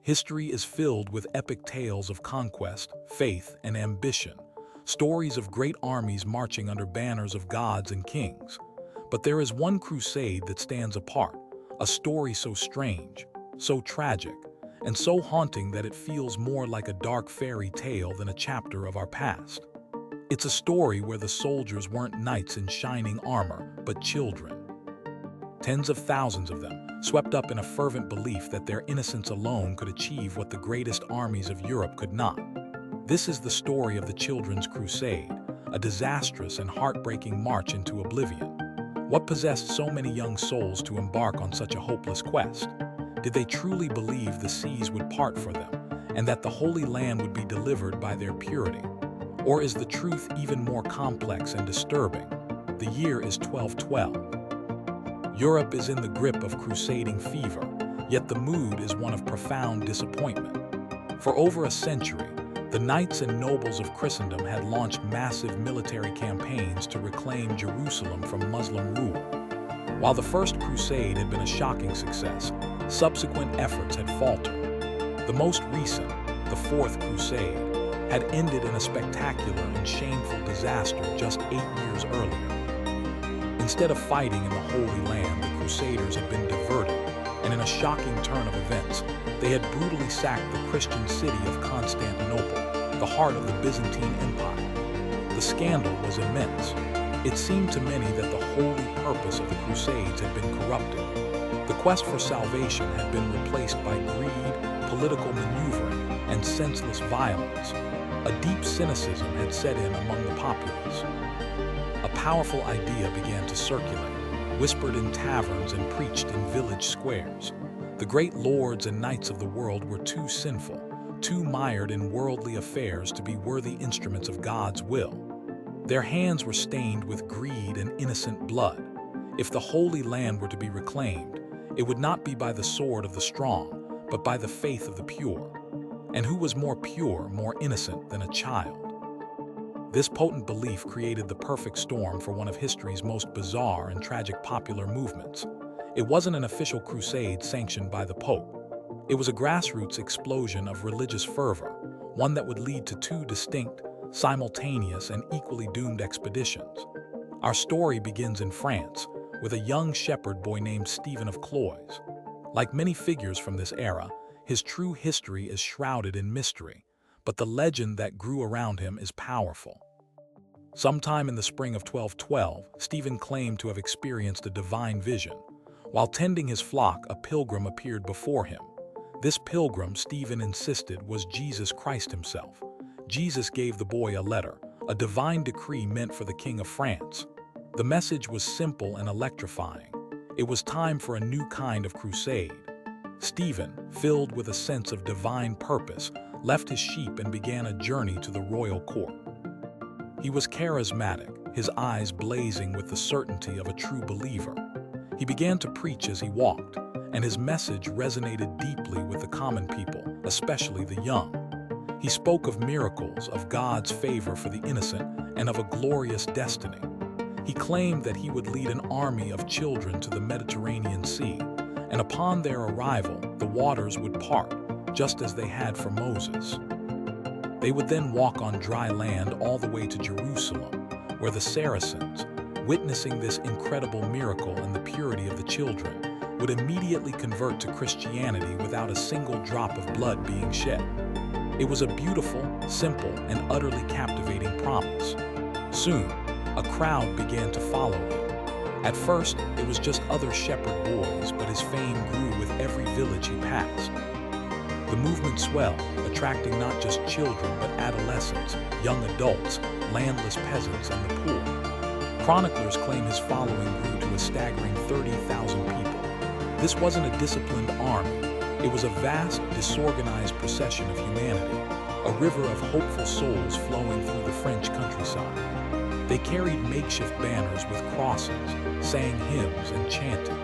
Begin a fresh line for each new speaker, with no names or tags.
History is filled with epic tales of conquest, faith, and ambition, stories of great armies marching under banners of gods and kings. But there is one crusade that stands apart, a story so strange, so tragic, and so haunting that it feels more like a dark fairy tale than a chapter of our past. It's a story where the soldiers weren't knights in shining armor, but children. Tens of thousands of them, swept up in a fervent belief that their innocence alone could achieve what the greatest armies of Europe could not. This is the story of the Children's Crusade, a disastrous and heartbreaking march into oblivion. What possessed so many young souls to embark on such a hopeless quest? Did they truly believe the seas would part for them, and that the Holy Land would be delivered by their purity? Or is the truth even more complex and disturbing? The year is 1212. Europe is in the grip of crusading fever, yet the mood is one of profound disappointment. For over a century, the knights and nobles of Christendom had launched massive military campaigns to reclaim Jerusalem from Muslim rule. While the First Crusade had been a shocking success, subsequent efforts had faltered. The most recent, the Fourth Crusade, had ended in a spectacular and shameful disaster just 8 years earlier. Instead of fighting in the Holy Land, the Crusaders had been diverted, and in a shocking turn of events, they had brutally sacked the Christian city of Constantinople, the heart of the Byzantine Empire. The scandal was immense. It seemed to many that the holy purpose of the Crusades had been corrupted. The quest for salvation had been replaced by greed, political maneuvering, and senseless violence. A deep cynicism had set in among the populace. A powerful idea began to circulate, whispered in taverns and preached in village squares. The great lords and knights of the world were too sinful, too mired in worldly affairs to be worthy instruments of God's will. Their hands were stained with greed and innocent blood. If the Holy Land were to be reclaimed, it would not be by the sword of the strong, but by the faith of the pure. And who was more pure, more innocent than a child? This potent belief created the perfect storm for one of history's most bizarre and tragic popular movements. It wasn't an official crusade sanctioned by the Pope. It was a grassroots explosion of religious fervor, one that would lead to two distinct, simultaneous, and equally doomed expeditions. Our story begins in France, with a young shepherd boy named Stephen of Cloyes. Like many figures from this era, his true history is shrouded in mystery, but the legend that grew around him is powerful. Sometime in the spring of 1212, Stephen claimed to have experienced a divine vision. While tending his flock, a pilgrim appeared before him. This pilgrim, Stephen insisted, was Jesus Christ himself. Jesus gave the boy a letter, a divine decree meant for the King of France. The message was simple and electrifying. It was time for a new kind of crusade. Stephen, filled with a sense of divine purpose, left his sheep and began a journey to the royal court. He was charismatic, his eyes blazing with the certainty of a true believer. He began to preach as he walked, and his message resonated deeply with the common people, especially the young. He spoke of miracles, of God's favor for the innocent, and of a glorious destiny. He claimed that he would lead an army of children to the Mediterranean Sea, and upon their arrival, the waters would part, just as they had for Moses. They would then walk on dry land all the way to Jerusalem, where the Saracens, witnessing this incredible miracle and the purity of the children, would immediately convert to Christianity without a single drop of blood being shed. It was a beautiful, simple, and utterly captivating promise. Soon, a crowd began to follow him. At first, it was just other shepherd boys, but his fame grew with every village he passed. The movement swelled, attracting not just children but adolescents, young adults, landless peasants, and the poor. Chroniclers claim his following grew to a staggering 30,000 people. This wasn't a disciplined army. It was a vast, disorganized procession of humanity, a river of hopeful souls flowing through the French countryside. They carried makeshift banners with crosses, sang hymns, and chanted,